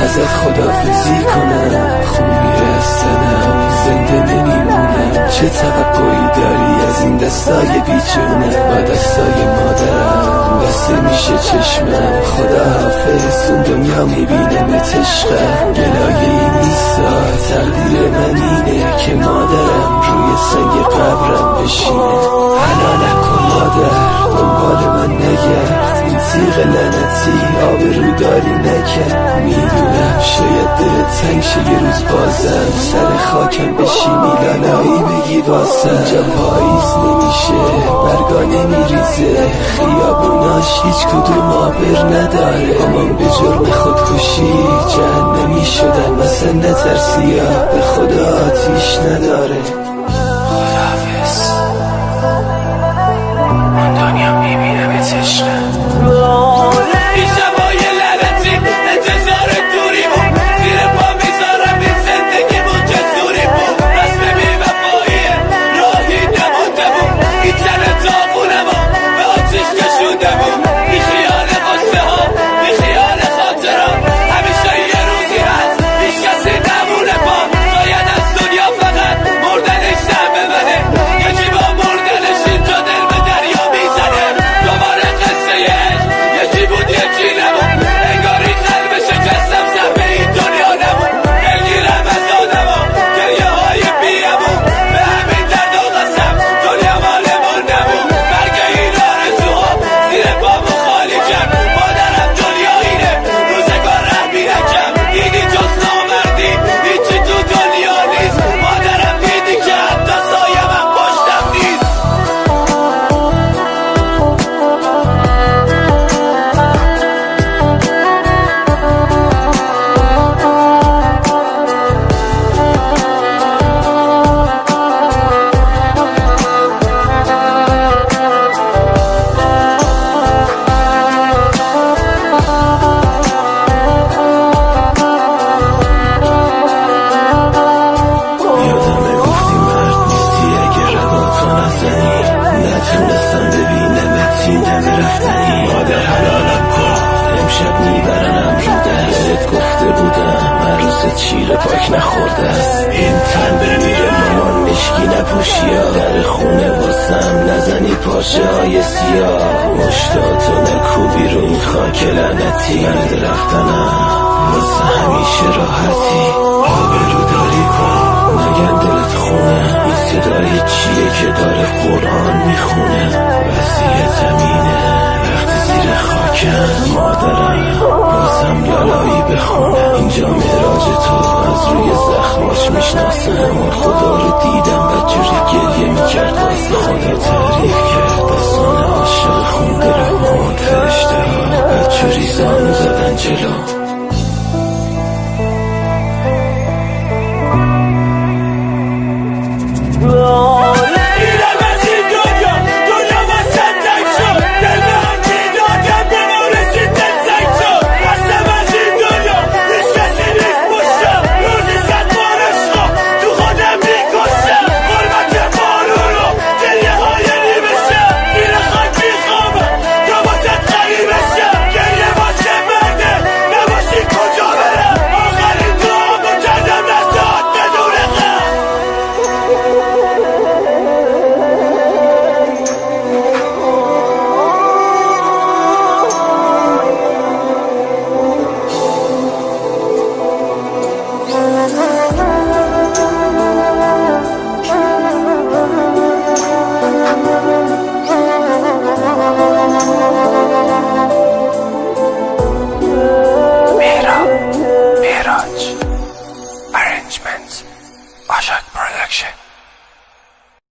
ازت خداحافظی کنم، خون میره از تنم، زنده نمیمونم. چه توقعی داری از این دستای بیچونه؟ با دستای مادرم بسته میشه چشمم. خداحافظ، اون دنیا میبینمت عشقم. گلایه‌ای نیستا، تقدیر من اینه که مادرم روی سنگ قبرم بشینه. حلالم کن مادر، دنبال من نگرد، این تیغ لعنتی آبرو داری نکرد. میدونم شاید دلت تنگ شه یه روز بازم سر خاکم بشینی لالایی بگی واسم. اینجا پاییز نمیشه، برگا نمیریزه، خیابوناش هیچ کدوم آبر نداره. امان به جرم خودکشی جهنمی شدن، مثلا نترسیا به خدا آتیش نداره. خداحافظ، من دنیا میبینمت عشقم. این شبای لعنتی انتظار دوری بود، زیر پا میذارم این زندگی بود که زوری بود. رسم بی‌وفاییه، راهی نمونده بود، این تن داغونم و به آتیش کشونده بود. بی خیال قصه ها، بی خیال خاطرات، همیشه یه روزی هست هیچ کسی نمونه با. شاید از دنیا فقط مردنش نمه منه، یکی با مردنش اینجا دل به دریا میزنه. دوباره قصه یکی بود یکی نمون، انگاری قلب شکستم سر به این دنیا نمون. دلگیرم از آدم ها گریه های بیمون، به همین درد و قسم دنیا مالمون نمون. مرگ این آرزوها زیر پامو خالی کرد. مادرم دنیا اینه، روزگار رحمی نکرد. دیدی جز نامردی هیچی تو دنیا نیست. مادرم دیدی که حتی سایه من پشتم نیست. یادمه گفتی مرد نیستی اگه رگاتو نزنی، نتونستم ببینمت این دم رفتنی. مادر حلالم کن، امشب میبرنم رو دست. گفته بودم عروست چیره پاک نخورده است. این تن بمیره مامان مشکی نپوشیا، در خونه واسم نزنی پارچه های سیاه. مشتاتو نکوبی رو این خاک لعنتی، مرد رفتنم واسه همیشه راحتی. آبرو داری کن، نگن دلت خونه، این صدای چیه که داره قرآن میخونه. وصیتم اینه وقتی زیر خاکم مادرم بازم لالایی بخونه. اینجا معراج تو از روی زخماش میشناسم. اون خدا رو دیدم بدجوری گریه میکرد، واسه خدا تعریف کرد داستان عاشق خونده رو. اون فرشته ها بدجوری زانو زدن جلو. Action.